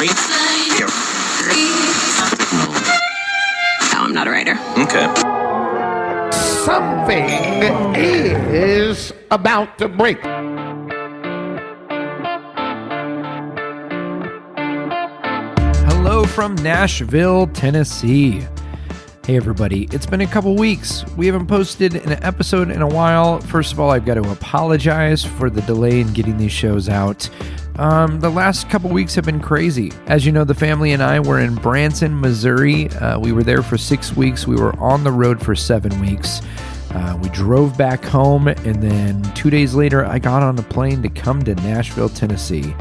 No, I'm not a writer. Okay. Something is about to break. Hello from Nashville, Tennessee. Hey everybody, it's been a couple weeks. We haven't posted an episode in a while. First of all, I've got to apologize for the delay in getting these shows out. The last couple weeks have been crazy. As you know, the family and I were in Branson, Missouri. We were there for 6 weeks. We were on the road for 7 weeks. We drove back home, and then 2 days later, I got on a plane to come to Nashville, Tennessee.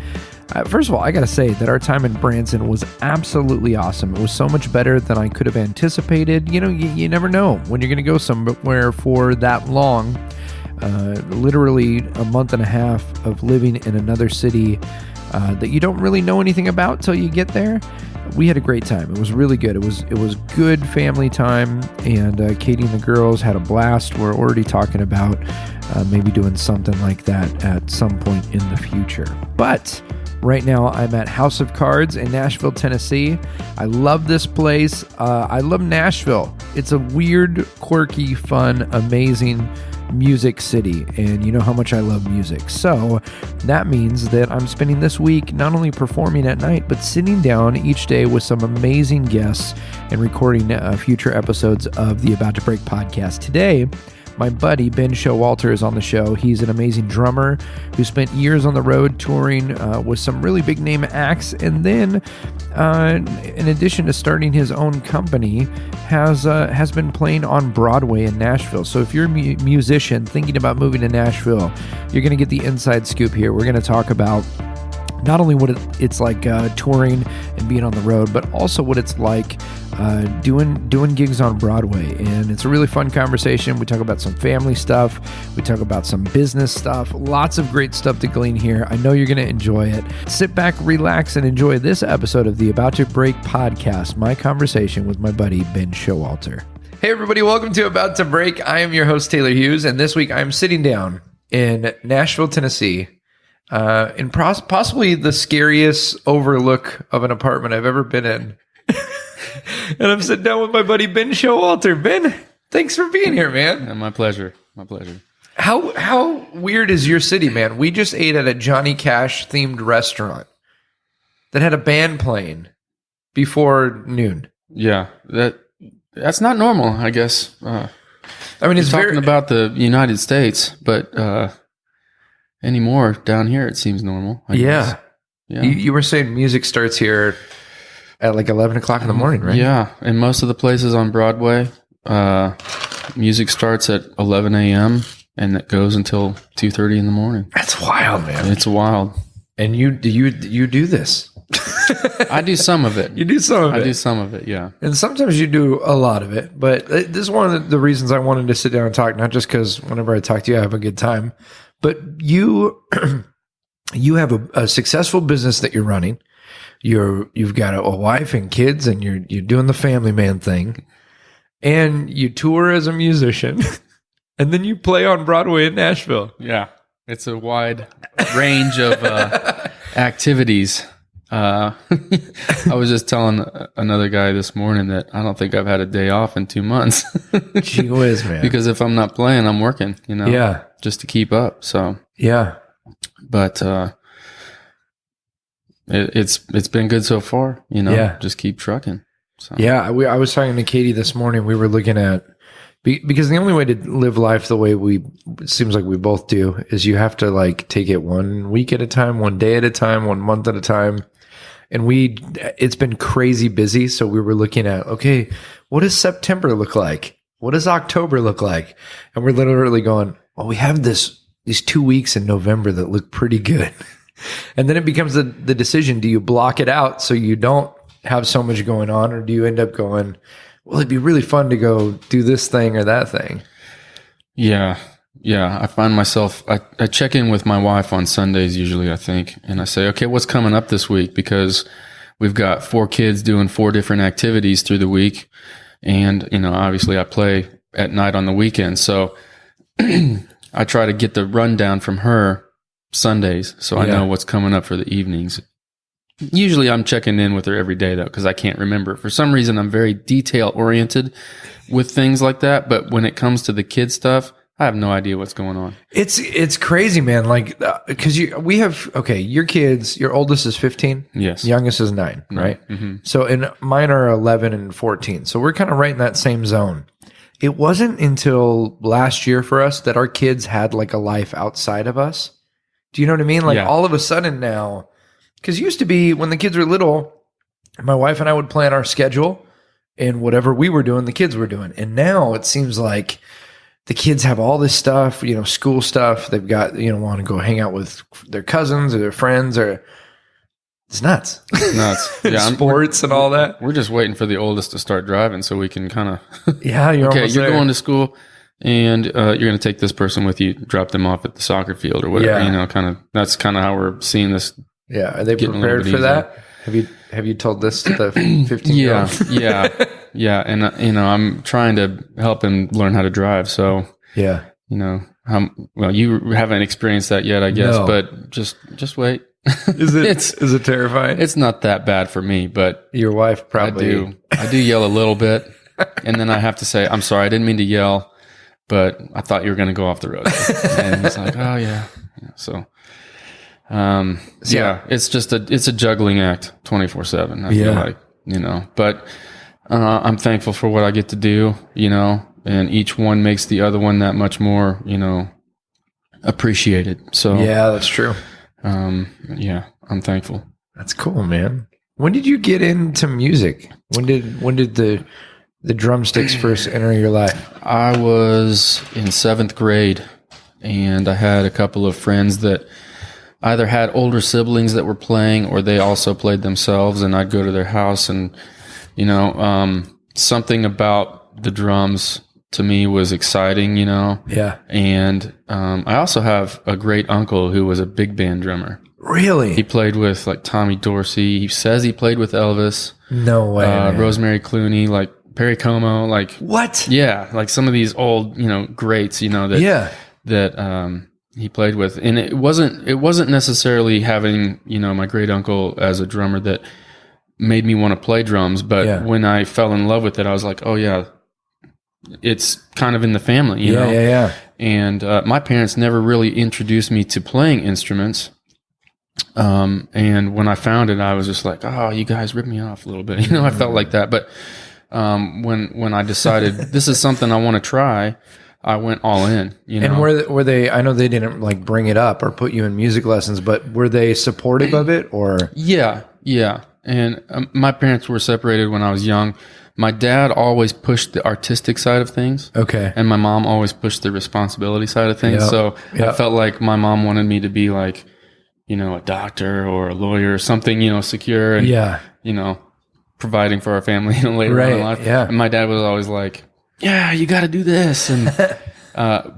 First of all, I got to say that our time in Branson was absolutely awesome. It was so much better than I could have anticipated. You know, you never know when you're going to go somewhere for that long. Literally a month and a half of living in another city that you don't really know anything about till you get there. We had a great time. It was really good. It was good family time, and Katie and the girls had a blast. We're already talking about maybe doing something like that at some point in the future. But right now, I'm at House of Cards in Nashville, Tennessee. I love this place. I love Nashville. It's a weird, quirky, fun, amazing music city, and you know how much I love music. So that means that I'm spending this week not only performing at night, but sitting down each day with some amazing guests and recording future episodes of the About to Break podcast. Today, my buddy Ben Showalter is on the show. He's an amazing drummer who spent years on the road touring with some really big name acts, and then in addition to starting his own company, has been playing on Broadway in Nashville. So if you're a musician thinking about moving to Nashville, you're going to get the inside scoop here. We're going to talk about not only what it's like touring and being on the road, but also what it's like doing gigs on Broadway. And it's a really fun conversation. We talk about some family stuff. We talk about some business stuff. Lots of great stuff to glean here. I know you're going to enjoy it. Sit back, relax, and enjoy this episode of the About to Break podcast, my conversation with my buddy Ben Showalter. Hey everybody, welcome to About to Break. I am your host, Taylor Hughes, and this week I'm sitting down in Nashville, Tennessee, in possibly the scariest overlook of an apartment I've ever been in. And I'm sitting down with my buddy Ben Showalter. Ben, thanks for being here, man. Yeah, my pleasure. My pleasure. How weird is your city, man? We just ate at a Johnny Cash themed restaurant that had a band playing before noon. Yeah, that's not normal, I guess. I mean, it's talking about the United States, but anymore down here it seems normal. I guess. Yeah. You were saying music starts here at like 11 o'clock in the morning, right? Yeah, and most of the places on Broadway, music starts at 11 a.m. and it goes until 2:30 in the morning. That's wild, man. It's wild. And you do this? I do some of it. You do some of it. I do some of it, yeah. And sometimes you do a lot of it. But this is one of the reasons I wanted to sit down and talk, not just because whenever I talk to you, I have a good time, but you have a successful business that you're running. You've got a wife and kids, and you're doing the family man thing, and you tour as a musician, and then you play on Broadway in Nashville. Yeah, it's a wide range of activities. I was just telling another guy this morning that I don't think I've had a day off in 2 months. Gee whiz, man! Because if I'm not playing, I'm working. Yeah, just to keep up. So yeah, but. It's been good so far, Yeah. Just keep trucking. So. Yeah, I was talking to Katie this morning. We were looking at, because the only way to live life the way it seems like we both do is you have to like take it 1 week at a time, 1 day at a time, 1 month at a time. And it's been crazy busy. So we were looking at, okay, what does September look like? What does October look like? And we're literally going, well, we have these 2 weeks in November that look pretty good. And then it becomes the decision, do you block it out so you don't have so much going on, or do you end up going, well, it'd be really fun to go do this thing or that thing? Yeah. I find myself, I check in with my wife on Sundays usually, I think, and I say, okay, what's coming up this week? Because we've got 4 kids doing 4 different activities through the week. And, obviously I play at night on the weekend. So I try to get the rundown from her Sundays, so I know what's coming up for the evenings. Usually I'm checking in with her every day though, because I can't remember. For some reason, I'm very detail oriented with things like that. But when it comes to the kid stuff, I have no idea what's going on. It's crazy, man. Like, because we have, okay, your kids, your oldest is 15. Yes. Youngest is 9, right? Mm-hmm. So, and mine are 11 and 14. So we're kind of right in that same zone. It wasn't until last year for us that our kids had like a life outside of us. Do you know what I mean? Like all of a sudden now, because it used to be when the kids were little, my wife and I would plan our schedule and whatever we were doing, the kids were doing. And now it seems like the kids have all this stuff, school stuff. They've got, want to go hang out with their cousins or their friends, or it's nuts. It's nuts. Yeah, sports and all that. We're just waiting for the oldest to start driving so we can kind of. Yeah, you're going to school, and you're going to take this person with you, drop them off at the soccer field or whatever. Yeah. That's kind of how we're seeing this. Yeah, are they prepared for that? Have you told this to the 15-year-old? Yeah, and I'm trying to help him learn how to drive. So yeah, you haven't experienced that yet, I guess. No. But just wait. Is it terrifying? It's not that bad for me, but your wife probably. I do yell a little bit, and then I have to say, "I'm sorry, I didn't mean to yell, but I thought you were going to go off the road." And he's like, "Oh yeah." So. It's a juggling act 24/7. I feel like, but, I'm thankful for what I get to do, and each one makes the other one that much more, appreciated. So yeah, that's true. I'm thankful. That's cool, man. When did you get into music? When did the drumsticks first enter your life? I was in 7th grade, and I had a couple of friends that either had older siblings that were playing, or they also played themselves, and I'd go to their house, and something about the drums to me was exciting, Yeah. And I also have a great uncle who was a big band drummer. Really? He played with like Tommy Dorsey. He says he played with Elvis. No way. Rosemary Clooney, like Perry Como, like what? Yeah, like some of these old greats, that he played with. And it wasn't necessarily having my great uncle as a drummer that made me want to play drums, but when I fell in love with it, I was like, oh yeah, it's kind of in the family, you know? Yeah. And my parents never really introduced me to playing instruments. And when I found it, I was just like, oh, you guys ripped me off a little bit. I felt like that. But when I decided this is something I want to try, I went all in. And were they? I know they didn't like bring it up or put you in music lessons, but were they supportive of it? Or yeah. And my parents were separated when I was young. My dad always pushed the artistic side of things. Okay. And my mom always pushed the responsibility side of things. So I felt like my mom wanted me to be like, a doctor or a lawyer or something, secure and, providing for our family later on in life. Yeah. And my dad was always like, yeah, you got to do this. And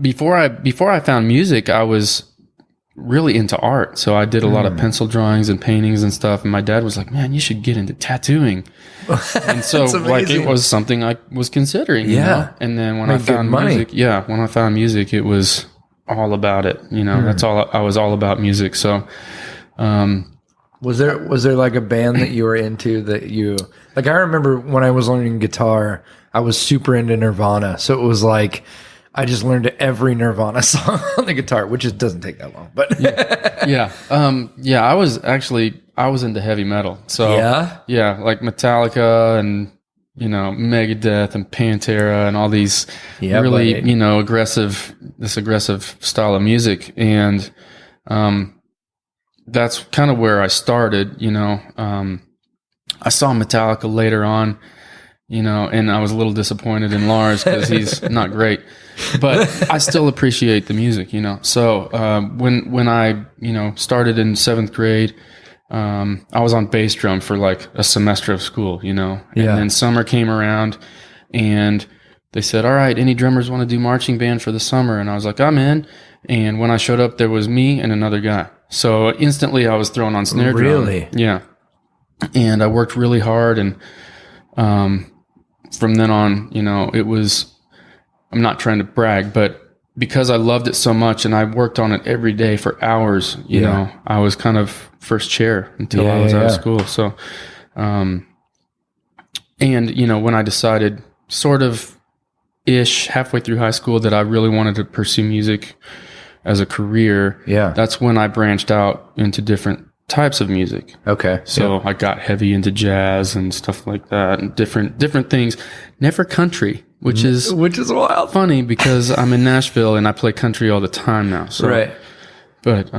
before I found music, I was really into art. So I did a lot of pencil drawings and paintings and stuff. And my dad was like, man, you should get into tattooing. And so like it was something I was considering. And then when I found music, it was all about it. That's all I was all about music. So, was there like a band that you were into that you like? I remember when I was learning guitar, I was super into Nirvana. So it was like, I just learned every Nirvana song on the guitar, which just doesn't take that long, but I was into heavy metal. So like Metallica and, Megadeth and Pantera and all these really, aggressive style of music. And, that's kind of where I started, I saw Metallica later on, and I was a little disappointed in Lars because he's not great, but I still appreciate the music, So, when I, started in 7th grade, I was on bass drum for like a semester of school, and then summer came around and they said, all right, any drummers want to do marching band for the summer? And I was like, I'm in. And when I showed up, there was me and another guy. So instantly I was thrown on snare drum. Really? Yeah. And I worked really hard. And, from then on, it was, I'm not trying to brag, but because I loved it so much and I worked on it every day for hours, you know, I was kind of first chair until I was out of school. So, and, you know, when I decided sort of halfway through high school that I really wanted to pursue music as a career, that's when I branched out into different types of music. Okay. So I got heavy into jazz and stuff like that and different things. Never country, which is wild. Funny because I'm in Nashville and I play country all the time now. So, right. But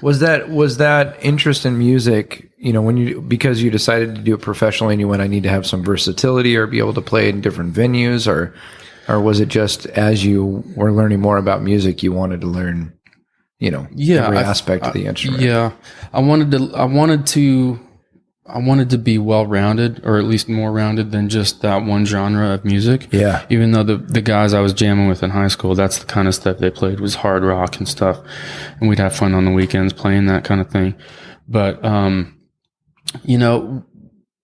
was that interest in music, you know, because you decided to do it professionally and you went, I need to have some versatility or be able to play in different venues, or was it just as you were learning more about music, you wanted to learn, you know, every aspect of the instrument? Yeah. I wanted to be well-rounded, or at least more rounded than just that one genre of music. Yeah. Even though the guys I was jamming with in high school, that's the kind of stuff they played, was hard rock and stuff. And we'd have fun on the weekends playing that kind of thing. But, you know,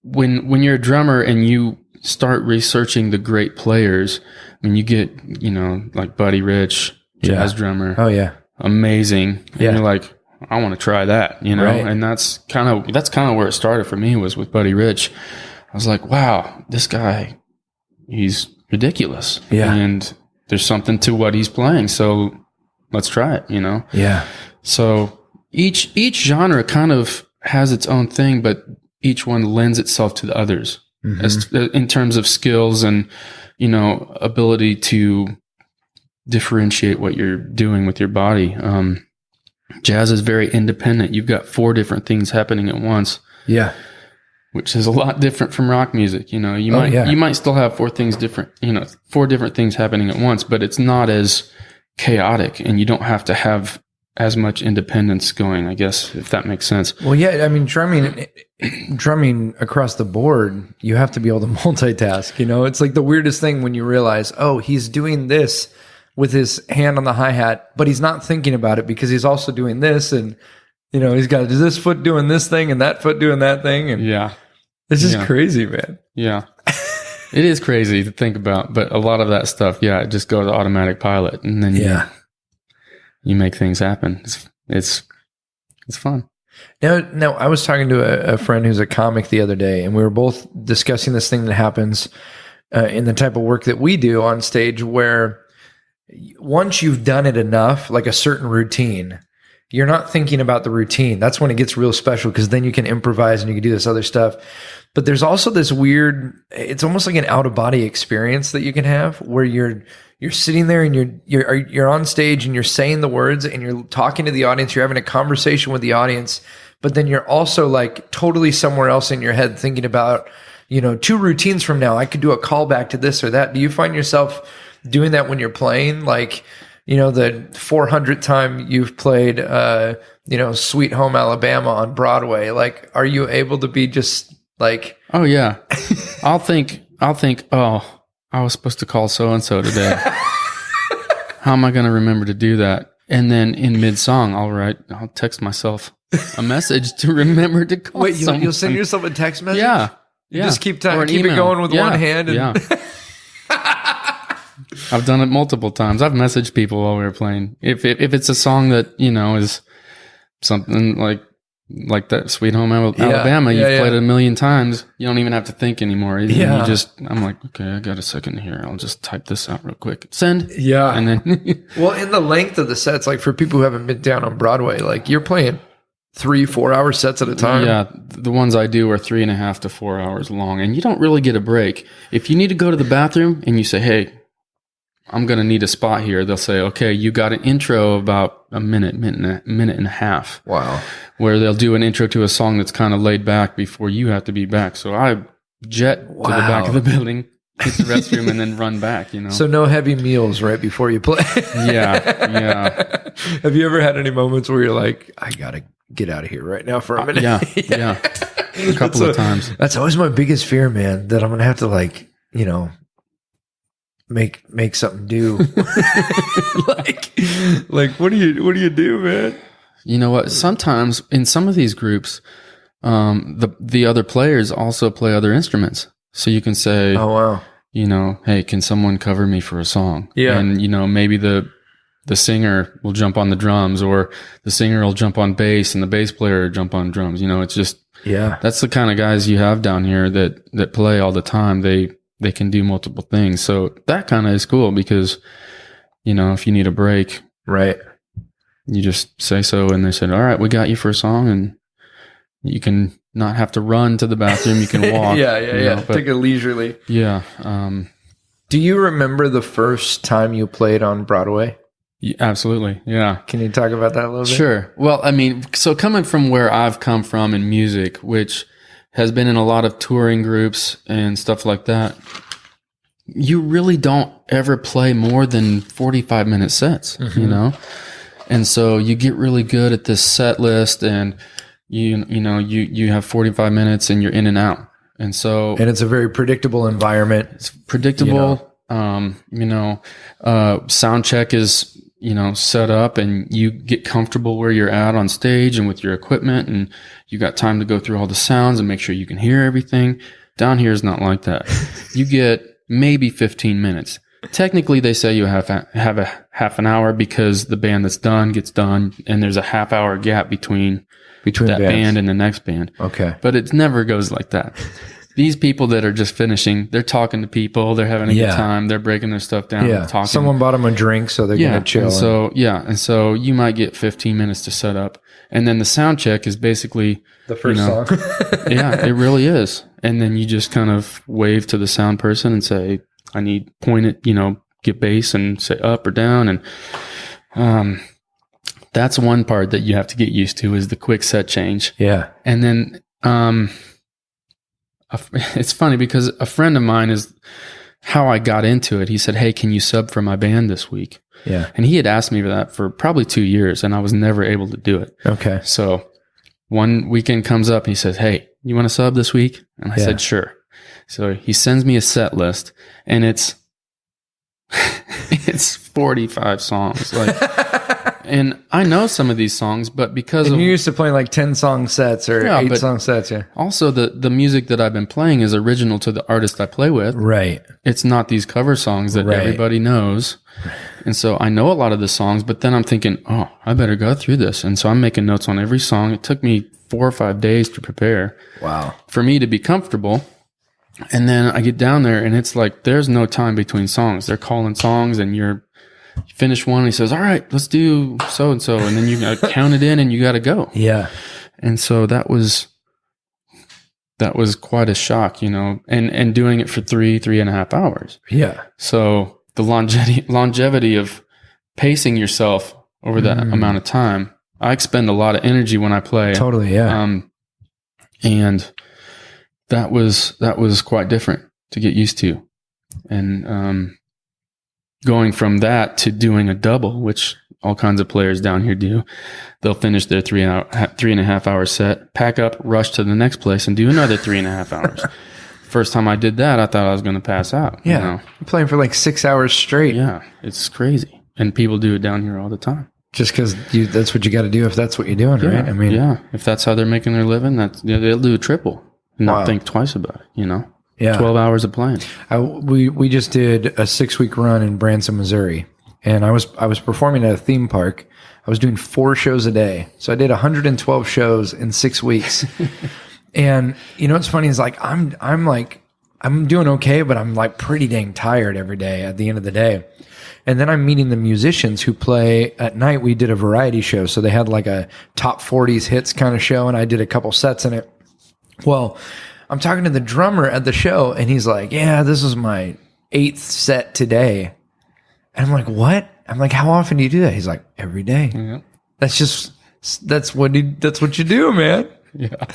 when you're a drummer and you start researching the great players, I mean, you get, you know, like Buddy Rich, jazz drummer. Oh yeah. Amazing. And you're like, I want to try that, you know? Right. And that's kind of where it started for me, was with Buddy Rich. I was like, wow, this guy, he's ridiculous. Yeah. And there's something to what he's playing. So let's try it, you know? Yeah. So each genre kind of has its own thing, but each one lends itself to the others in terms of skills and, you know, ability to differentiate what you're doing with your body. Jazz is very independent. You've got 4 different things happening at once. Yeah. Which is a lot different from rock music. You know, you might still have 4 things different, you know, 4 different things happening at once, but it's not as chaotic and you don't have to have as much independence going, I guess, if that makes sense. Well, yeah, I mean, drumming across the board, you have to be able to multitask, you know? It's like the weirdest thing when you realize, oh, he's doing this with his hand on the hi-hat, but he's not thinking about it because he's also doing this, and, you know, he's got this foot doing this thing and that foot doing that thing, and it's just crazy, man. Yeah. It is crazy to think about, but a lot of that stuff, it just goes to automatic pilot, and then you make things happen. It's fun. Now, I was talking to a friend who's a comic the other day, and we were both discussing this thing that happens in the type of work that we do on stage, where once you've done it enough, like a certain routine, you're not thinking about the routine. That's when it gets real special, because then you can improvise and you can do this other stuff. But there's also this weird, it's almost like an out of body experience that you can have, where you're sitting there and you're on stage and you're saying the words and you're talking to the audience, you're having a conversation with the audience, but then you're also like totally somewhere else in your head thinking about, you know, 2 routines from now, I could do a callback to this or that. Do you find yourself doing that when you're playing? Like, you know, the 400th time you've played, you know, Sweet Home Alabama on Broadway, like, are you able to be just like, oh yeah, I'll think, oh, I was supposed to call so-and-so today. How am I going to remember to do that? And then in mid-song, I'll text myself a message to remember to call someone. You'll send yourself a text message? Yeah. You just keep it going with one hand. And I've done it multiple times. I've messaged people while we were playing. If it's a song that, you know, is something like that Sweet Home Alabama, you've played it a million times, you don't even have to think anymore. I'm like, okay, I got a second here. I'll just type this out real quick. Send. Yeah. And then well, in the length of the sets, like for people who haven't been down on Broadway, like you're playing 3-4 hour sets at a time. Yeah. The ones I do are 3.5 to 4 hours long, and you don't really get a break. If you need to go to the bathroom and you say, hey, I'm going to need a spot here, they'll say, okay, you got an intro about a minute and a half. Wow. Where they'll do an intro to a song that's kind of laid back before you have to be back. So I jet to the back of the building, hit the restroom, and then run back, you know. So no heavy meals right before you play. Yeah. Have you ever had any moments where you're like, I got to get out of here right now for a minute? Yeah. A couple of times. That's always my biggest fear, man, that I'm going to have to, like, you know, make something do. like what do you do, man? You know what? Sometimes in some of these groups, the other players also play other instruments. So you can say, oh wow, hey, can someone cover me for a song? Yeah. And, maybe the singer will jump on the drums, or the singer will jump on bass and the bass player will jump on drums. It's just, that's the kind of guys you have down here that play all the time. They can do multiple things. So that kind of is cool because, if you need a break, right, you just say so. And they said, all right, we got you for a song, and you can not have to run to the bathroom. You can walk. Yeah. Take it leisurely. Yeah. Do you remember the first time you played on Broadway? Yeah, absolutely. Yeah. Can you talk about that a little bit? Sure. Well, so coming from where I've come from in music, which has been in a lot of touring groups and stuff like that, you really don't ever play more than 45-minute sets, And so you get really good at this set list, and you have 45 minutes and you're in and out. And so, it's a very predictable environment. It's predictable. Sound check is, set up, and you get comfortable where you're at on stage and with your equipment, and you got time to go through all the sounds and make sure you can hear everything. Down here is not like that. You get maybe 15 minutes. Technically, they say you have a half an hour because the band that's done gets done, and there's a half-hour gap between that band and the next band. Okay. But it never goes like that. These people that are just finishing, they're talking to people, they're having a good time, they're breaking their stuff down, talking. Someone bought them a drink, so they're going to chill. And so you might get 15 minutes to set up. And then the sound check is basically the first song. Yeah, it really is. And then you just kind of wave to the sound person and say, I need point it, get bass and say up or down. And that's one part that you have to get used to, is the quick set change. Yeah. And then it's funny because a friend of mine, is how I got into it. He said, hey, can you sub for my band this week? Yeah. And he had asked me for that for probably 2 years, and I was never able to do it. Okay. So one weekend comes up and he says, hey, you want to sub this week? And I said, sure. So he sends me a set list, and it's 45 songs. And I know some of these songs, but because you used to play like 10-song sets or 8-song sets, also the music that I've been playing is original to the artist I play with. Right. It's not these cover songs that everybody knows. And so I know a lot of the songs, but then I'm thinking, oh, I better go through this. And so I'm making notes on every song. It took me 4 or 5 days to prepare. Wow. For me to be comfortable. And then I get down there, and it's like there's no time between songs. They're calling songs, and you finish one, and he says, all right, let's do so-and-so. And then you got to count it in, and you got to go. Yeah. And so that was quite a shock, and doing it for 3.5 hours. Yeah. So the longevity of pacing yourself over that amount of time, I expend a lot of energy when I play. Totally. Yeah. And that was quite different to get used to. And, going from that to doing a double, which all kinds of players down here do, they'll finish their 3.5 hour set, pack up, rush to the next place, and do another 3.5 hours. First time I did that, I thought I was going to pass out. Yeah. You're playing for like 6 hours straight. Yeah. It's crazy. And people do it down here all the time. Just because that's what you got to do if that's what you're doing, right? Yeah. If that's how they're making their living, they'll do a triple and not think twice about it, Yeah. 12 hours of playing. We just did a 6-week run in Branson, Missouri, and I was performing at a theme park. I was doing 4 shows a day. So I did 112 shows in 6 weeks. And what's funny is like I'm doing okay, but I'm like pretty dang tired every day at the end of the day. And then I'm meeting the musicians who play at night. We did a variety show. So they had like a top 40s hits kind of show, and I did a couple sets in it. Well, I'm talking to the drummer at the show, and he's like, yeah, this is my 8th set today. And I'm like, what? I'm like, how often do you do that? He's like, every day. Yeah. That's what you do, man. Yeah.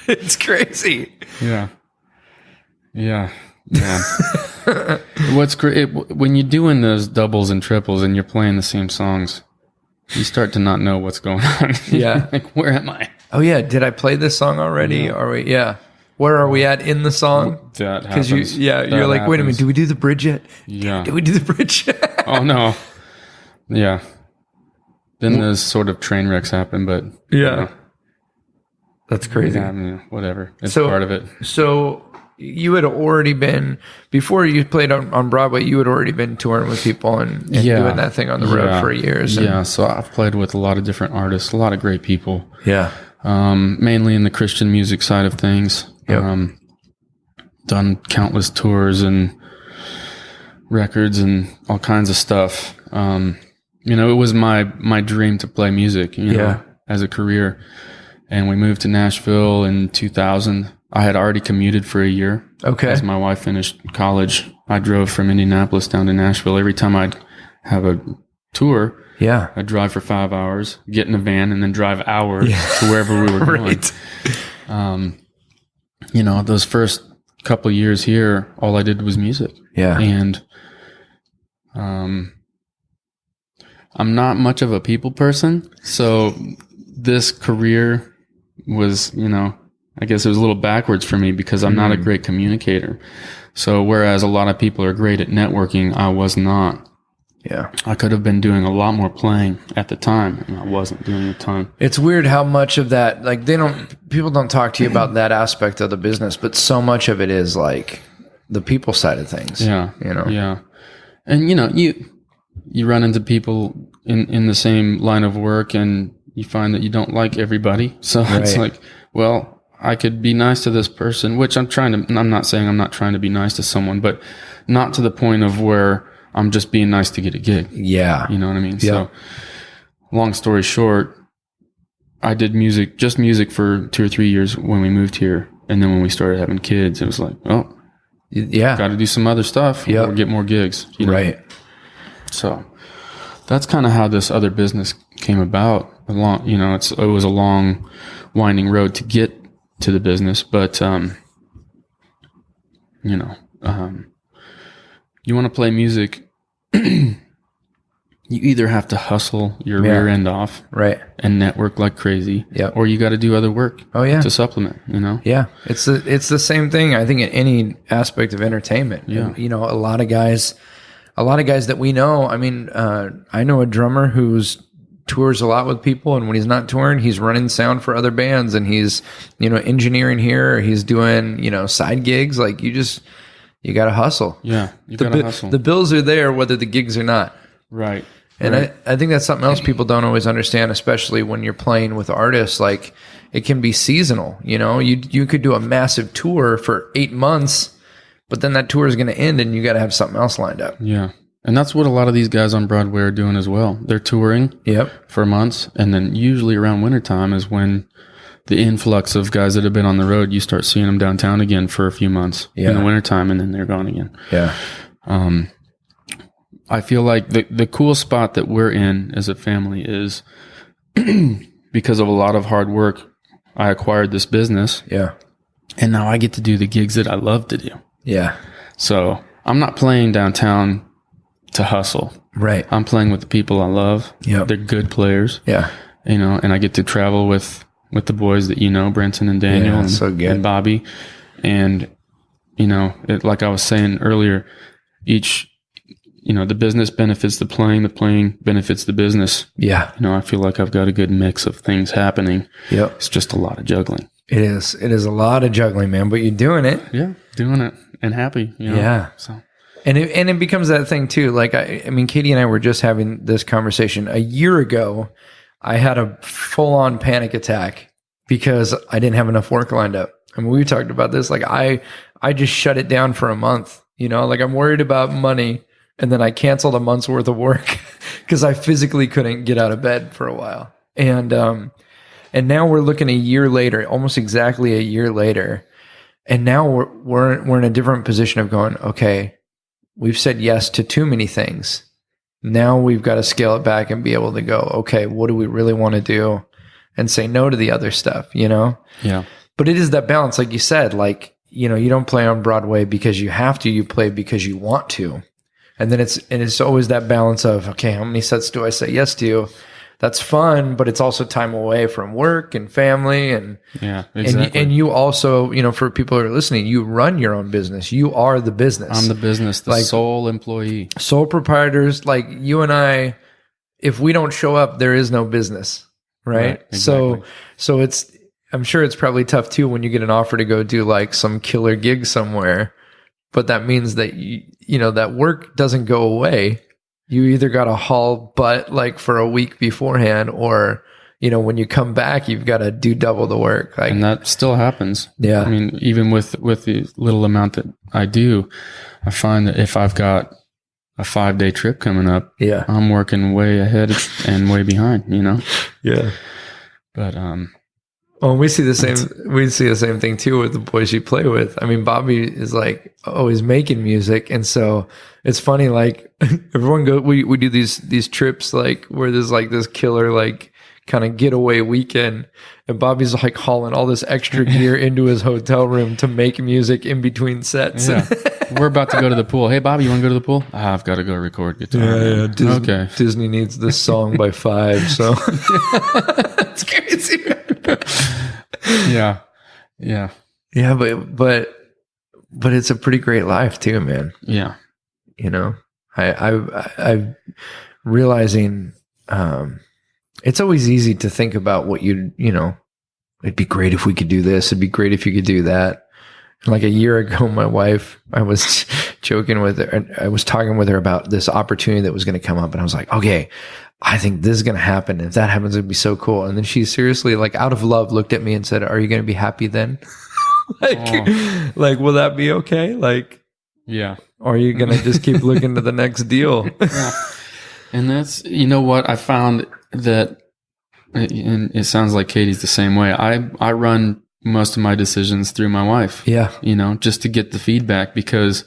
It's crazy. Yeah. Yeah. Yeah. What's great, when you're doing those doubles and triples and you're playing the same songs, you start to not know what's going on. Yeah. Like, where am I? Oh, yeah. Did I play this song already? Yeah. Yeah. Where are we at in the song? That happens. You're like, wait a minute, do we do the bridge yet? Yeah. Did we do the bridge yet? Oh, no. Yeah. Then those sort of train wrecks happen, but... Yeah. That's crazy. Yeah, whatever. It's part of it. So you had already been, before you played on Broadway, you had already been touring with people and doing that thing on the road for years. Yeah. So I've played with a lot of different artists, a lot of great people. Yeah. Mainly in the Christian music side of things. Yep. Done countless tours and records and all kinds of stuff. It was my dream to play music, as a career. And we moved to Nashville in 2000. I had already commuted for a year. Okay. As my wife finished college, I drove from Indianapolis down to Nashville. Every time I'd have a tour, I'd drive for 5 hours, get in a van, and then drive hours to wherever we were going. Right. Those first couple of years here, all I did was music. Yeah. And I'm not much of a people person, so this career was, I guess it was a little backwards for me because I'm not a great communicator. So whereas a lot of people are great at networking, I was not. Yeah. I could have been doing a lot more playing at the time, and I wasn't doing a ton. It's weird how much of that, like people don't talk to you about that aspect of the business, but so much of it is like the people side of things. Yeah. Yeah. And, you run into people in the same line of work and you find that you don't like everybody. So it's like, well, I could be nice to this person, which I'm not saying I'm not trying to be nice to someone, but not to the point of where I'm just being nice to get a gig. Yeah. You know what I mean? Yeah. So long story short, I did just music for 2 or 3 years when we moved here. And then when we started having kids, it was like, oh, got to do some other stuff or get more gigs. Right. So that's kind of how this other business came about. It was a long, winding road to get to the business, but you want to play music, you either have to hustle your rear end off, right, and network like crazy, or you got to do other work, to supplement. Yeah, it's the same thing. I think in any aspect of entertainment. Yeah, a lot of guys that we know. I mean, I know a drummer who's tours a lot with people, and when he's not touring, he's running sound for other bands, and he's engineering here, or he's doing side gigs. Like you got to hustle. Yeah, you got to hustle. The bills are there whether the gigs are not. Right. And I think that's something else people don't always understand, especially when you're playing with artists. Like it can be seasonal. You could do a massive tour for 8 months, but then that tour is going to end, and you got to have something else lined up. Yeah. And that's what a lot of these guys on Broadway are doing as well. They're touring for months, and then usually around wintertime is when the influx of guys that have been on the road, you start seeing them downtown again for a few months in the wintertime, and then they're gone again. Yeah. I feel like the cool spot that we're in as a family is because of a lot of hard work, I acquired this business. Yeah. And now I get to do the gigs that I love to do. Yeah. So I'm not playing downtown to hustle. Right. I'm playing with the people I love. Yeah. They're good players. Yeah. And I get to travel with the boys that Brenton and Daniel and Bobby. And, like I was saying earlier, the business benefits the playing benefits the business. Yeah. I feel like I've got a good mix of things happening. Yep. It's just a lot of juggling. It is a lot of juggling, man, but you're doing it. Yeah. Doing it and happy. Yeah. So. And it becomes that thing too. Like, I mean, Katie and I were just having this conversation a year ago. I had a full on panic attack because I didn't have enough work lined up. I mean, we talked about this. Like I just shut it down for a month, like I'm worried about money. And then I canceled a month's worth of work because I physically couldn't get out of bed for a while. And now we're looking a year later, almost exactly a year later. And now we're in a different position of going, okay, we've said yes to too many things. Now we've got to scale it back and be able to go, okay, what do we really want to do? And say no to the other stuff, Yeah. But it is that balance, like you said, like, you don't play on Broadway because you have to, you play because you want to. And then it's always that balance of, okay, how many sets do I say yes to? That's fun, but it's also time away from work and family. And yeah, exactly. And you also, for people who are listening, you run your own business. You are the business. I'm the business, the sole employee. Sole proprietors, like you and I, if we don't show up, there is no business, right? Exactly. So it's, I'm sure it's probably tough too when you get an offer to go do like some killer gig somewhere, but that means that you know that work doesn't go away. You either got to haul butt like for a week beforehand, or you know when you come back, you've got to do double the work. Like, and that still happens. Yeah. I mean, even with the little amount that I do, I find that if I've got a 5-day trip coming up, yeah, I'm working way ahead and way behind, you know? yeah. But, well, we see the same thing too with the boys you play with. I mean, Bobby is like always making music, and so it's funny. Like everyone we do these trips like where there's like this killer like kind of getaway weekend, and Bobby's like hauling all this extra gear into his hotel room to make music in between sets. yeah. We're about to go to the pool. Hey, Bobby, you want to go to the pool? I've got to go record guitar. Yeah. Okay. Disney needs this song by 5, so it's crazy. Yeah. Yeah, but it's a pretty great life too, man. Yeah. You know, I'm realizing it's always easy to think about what you know, it'd be great if we could do this. It'd be great if you could do that. Like a year ago, my wife, I was joking with her, and I was talking with her about this opportunity that was going to come up. And I was like, okay, I think this is going to happen. If that happens, it'd be so cool. And then she seriously, like out of love, looked at me and said, are you going to be happy then? Like, will that be okay? Like, yeah. Or are you going to just keep looking to the next deal? Yeah. And that's, you know what, I found that, and it sounds like Katie's the same way. I run most of my decisions through my wife. Yeah. You know, just to get the feedback, because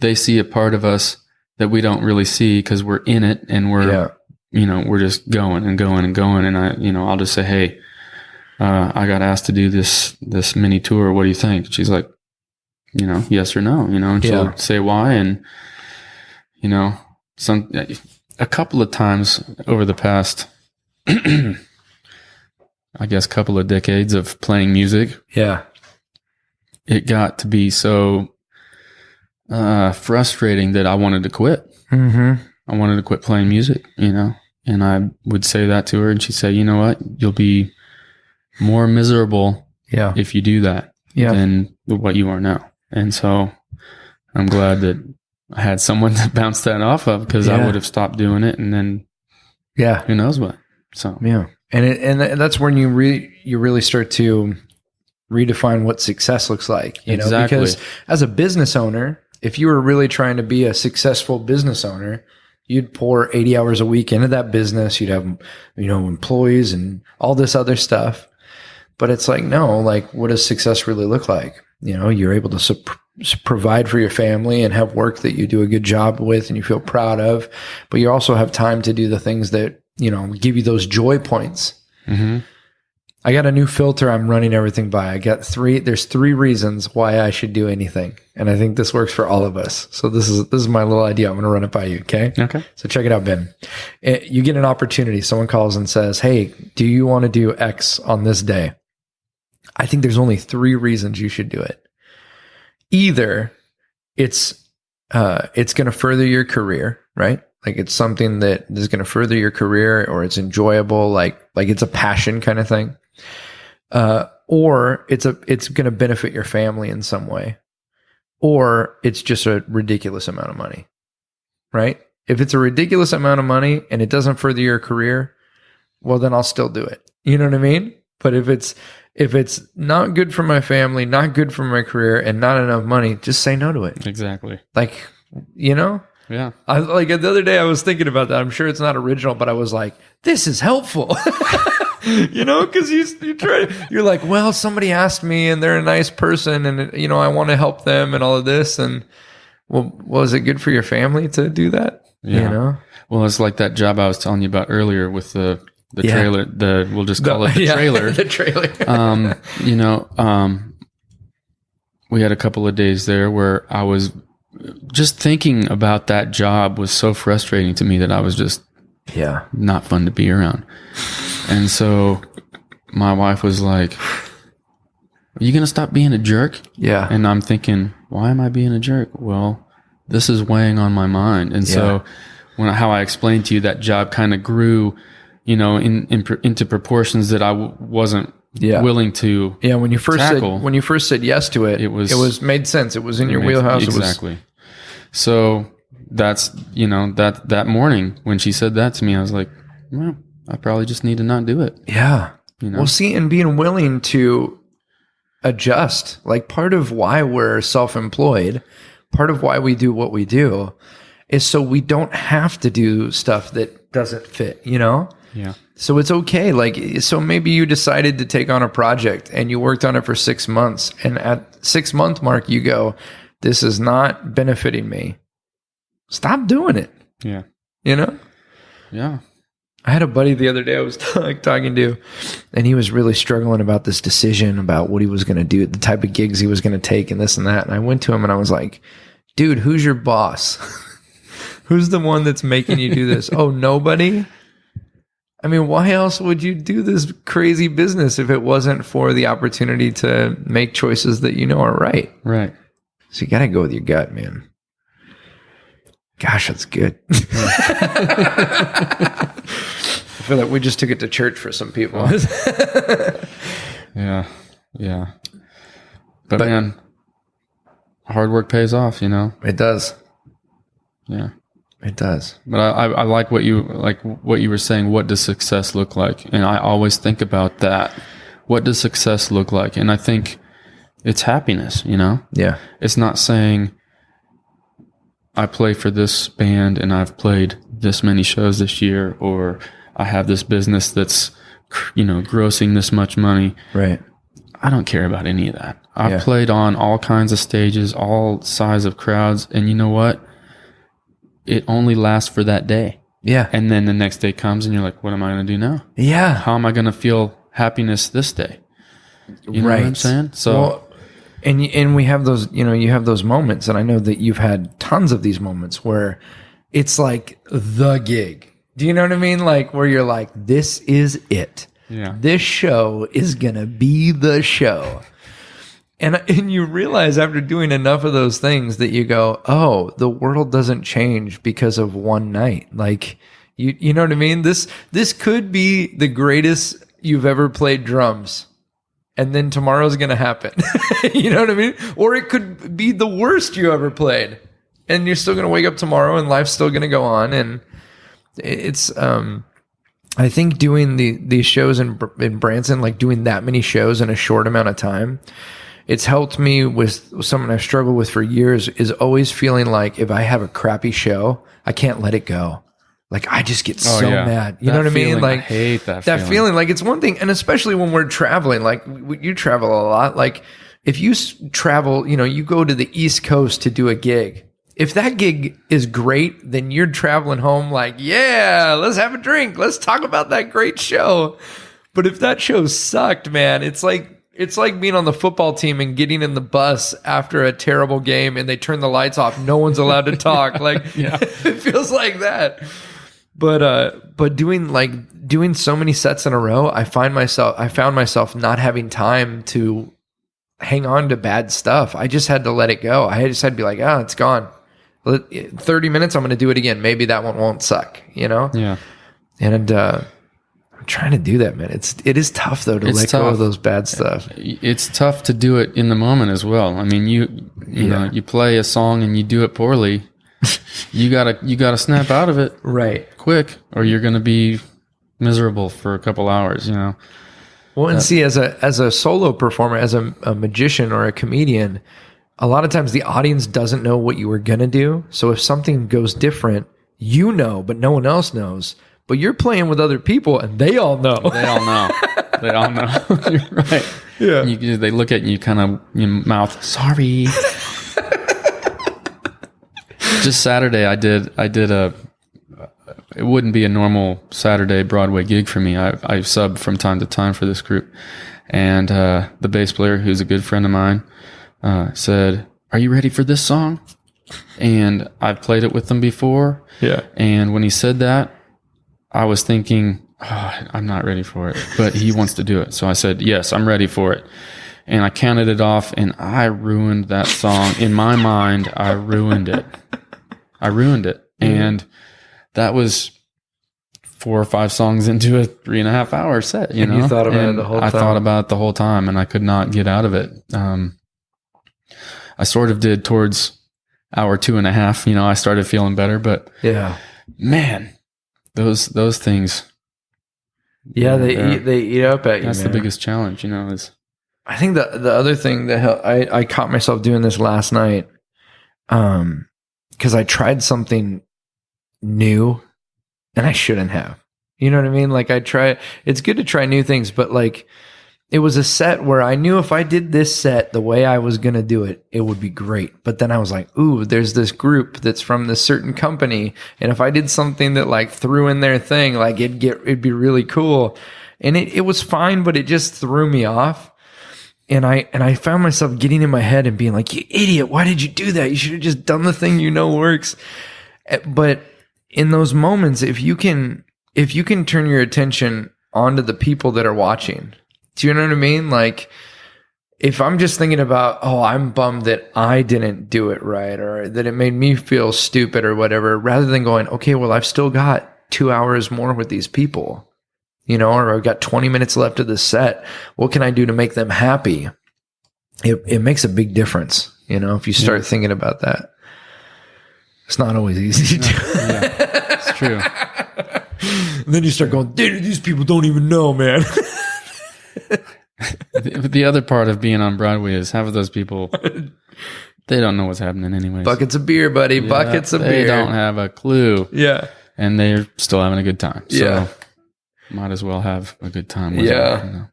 they see a part of us that we don't really see because we're in it, and we're, you know, we're just going and going and going. And I'll just say, hey, I got asked to do this mini tour. What do you think? She's like, you know, yes or no, you know, and she'll say why. And, you know, a couple of times over the past, I guess, couple of decades of playing music. Yeah. It got to be so frustrating that I wanted to quit. Mm-hmm. I wanted to quit playing music, you know, and I would say that to her, and she'd say, you know what, you'll be more miserable if you do that than what you are now. And so I'm glad that I had someone to bounce that off of, because I would have stopped doing it, and then who knows what. So and that's when you really start to redefine what success looks like, you know, because as a business owner, if you were really trying to be a successful business owner, you'd pour 80 hours a week into that business. You'd have, you know, employees and all this other stuff. But it's like, no, like, what does success really look like? You know, you're able to provide for your family and have work that you do a good job with and you feel proud of, but you also have time to do the things that, you know, give you those joy points. Mm-hmm. I got a new filter I'm running everything by. There's 3 reasons why I should do anything. And I think this works for all of us. So this is my little idea. I'm going to run it by you. Okay. So check it out, Ben. You get an opportunity. Someone calls and says, hey, do you want to do X on this day? I think there's only 3 reasons you should do it. Either it's going to further your career, right? Like it's something that is going to further your career, or it's enjoyable, like it's a passion kind of thing. Or it's going to benefit your family in some way, or it's just a ridiculous amount of money, right? If it's a ridiculous amount of money and it doesn't further your career, well, then I'll still do it. You know what I mean? But if it's not good for my family, not good for my career, and not enough money, just say no to it. Exactly. Like, you know? Yeah. I like the other day I was thinking about that. I'm sure it's not original, but I was like, this is helpful. You know, because you're like, well, somebody asked me and they're a nice person and, you know, I want to help them and all of this. And well, was it good for your family to do that? Yeah. You know? Well, it's like that job I was telling you about earlier with the trailer, we'll just call it the trailer. The trailer. You know, we had a couple of days there where I was just thinking about that job was so frustrating to me that I was just not fun to be around. And so my wife was like, are you going to stop being a jerk? Yeah. And I'm thinking, why am I being a jerk? Well, this is weighing on my mind. And so how I explained to you, that job kind of grew, you know, into proportions that I wasn't willing to when you first tackle. When you first said yes to it, it was made sense. It was in your wheelhouse. Exactly. So that's, that morning when she said that to me, I was like, well, I probably just need to not do it. Yeah. Well, see, and being willing to adjust, like part of why we're self-employed, part of why we do what we do is so we don't have to do stuff that doesn't fit, Yeah. So it's okay. Like, so maybe you decided to take on a project and you worked on it for 6 months. And at 6 month mark, you go, this is not benefiting me. Stop doing it. Yeah. Yeah. I had a buddy the other day I was talking to, and he was really struggling about this decision about what he was going to do, the type of gigs he was going to take and this and that. And I went to him and I was like, dude, who's your boss? Who's the one that's making you do this? Oh, nobody? I mean, why else would you do this crazy business if it wasn't for the opportunity to make choices that are right? Right. So you got to go with your gut, man. Gosh, that's good. I feel like we just took it to church for some people. Yeah. But man, hard work pays off, It does. Yeah. It does. But I like what you were saying. What does success look like? And I always think about that. What does success look like? And I think it's happiness, Yeah. It's not saying I play for this band and I've played this many shows this year, or I have this business that's, grossing this much money. Right. I don't care about any of that. I've played on all kinds of stages, all size of crowds. And you know what? It only lasts for that day. Yeah. And then the next day comes and you're like, what am I going to do now? Yeah. How am I going to feel happiness this day? You know what I'm saying? So, well, and we have those, you have those moments, and I know that you've had tons of these moments where it's like the gig. Do you know what I mean? Like where you're like, this is it. Yeah. This show is going to be the show. And you realize after doing enough of those things that you go, oh, the world doesn't change because of one night. Like, you know what I mean? This could be the greatest you've ever played drums, and then tomorrow's going to happen. You know what I mean? Or it could be the worst you ever played, and you're still going to wake up tomorrow and life's still going to go on. And it's, I think doing these shows in Branson, like doing that many shows in a short amount of time, it's helped me with something I've struggled with for years, is always feeling like if I have a crappy show, I can't let it go. Like I just get so mad. You know what I mean? Like I hate that feeling. Like it's one thing, and especially when we're traveling, like you travel a lot. Like if you travel, you go to the East Coast to do a gig. If that gig is great, then you're traveling home like, yeah, let's have a drink. Let's talk about that great show. But if that show sucked, man, it's like being on the football team and getting in the bus after a terrible game and they turn the lights off. No one's allowed to talk. Like, it feels like that. But doing so many sets in a row, I found myself not having time to hang on to bad stuff. I just had to let it go. I just had to be like, it's gone. 30 minutes, I'm going to do it again. Maybe that one won't suck, Yeah. And, I'm trying to do that, man. It is tough though to let go of those bad stuff. It's tough to do it in the moment as well. I mean, you know, you play a song and you do it poorly. you gotta snap out of it right quick, or you're gonna be miserable for a couple hours. Well, and see, as a solo performer, as a magician or a comedian, a lot of times the audience doesn't know what you were gonna do. So if something goes different, but no one else knows. But you're playing with other people, and they all know. They all know. You're right. Yeah. They look at you, kind of your mouth. Sorry. Just Saturday, I did it wouldn't be a normal Saturday Broadway gig for me. I sub from time to time for this group, and the bass player, who's a good friend of mine, said, "Are you ready for this song?" And I've played it with them before. Yeah. And when he said that, I was thinking, I'm not ready for it, but he wants to do it. So I said, yes, I'm ready for it. And I counted it off, and I ruined that song. In my mind, I ruined it. And that was 4 or 5 songs into a 3.5 hour set, you know, you thought about it the whole time. I thought about it the whole time, and I could not get out of it. I sort of did towards hour 2.5, you know, I started feeling better, but yeah, man, those things. Yeah, they eat up at you. That's man. the biggest challenge, you know, is I think the other thing that I caught myself doing this last night, because I tried something new and I shouldn't have. You know what I mean? Like it's good to try new things, but like it was a set where I knew if I did this set the way I was going to do it, it would be great. But then I was like, ooh, there's this group that's from this certain company. And if I did something that like threw in their thing, like it'd be really cool. And it was fine, but it just threw me off. And I found myself getting in my head and being like, you idiot, why did you do that? You should have just done the thing you know works. But in those moments, if you can turn your attention onto the people that are watching, do you know what I mean? Like, if I'm just thinking about, oh, I'm bummed that I didn't do it right, or that it made me feel stupid or whatever, rather than going, okay, well, I've still got 2 hours more with these people, you know, or I've got 20 minutes left of the set. What can I do to make them happy? It makes a big difference, you know, if you start thinking about that. It's not always easy to do. Yeah, it's true. And then you start going, dude, these people don't even know, man. The other part of being on Broadway is half of those people, they don't know what's happening anyways. Buckets of beer, buddy. Yeah, Buckets of beer. They don't have a clue. Yeah. And they're still having a good time. So Yeah. might as well have a good time with Yeah. it, you know?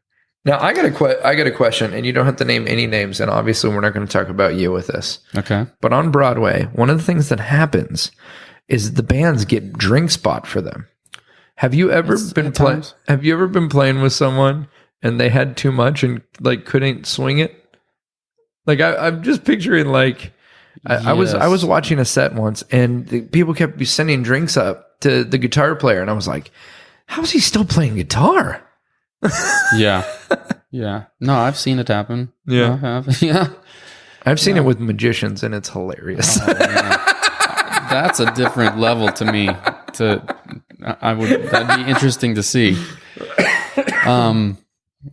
Now, I got a question, and you don't have to name any names, and obviously we're not going to talk about you with this. Okay. But on Broadway, one of the things that happens is the bands get drinks bought for them. Have you ever been playing with someone and they had too much and like couldn't swing it? Like I'm just picturing like I was watching a set once and the people kept sending drinks up to the guitar player, and I was like, how is he still playing guitar? Yeah. Yeah. No, I've seen it happen. Yeah. I have. Yeah. I've seen it with magicians, and it's hilarious. Oh, man. That's a different level to me. That'd be interesting to see.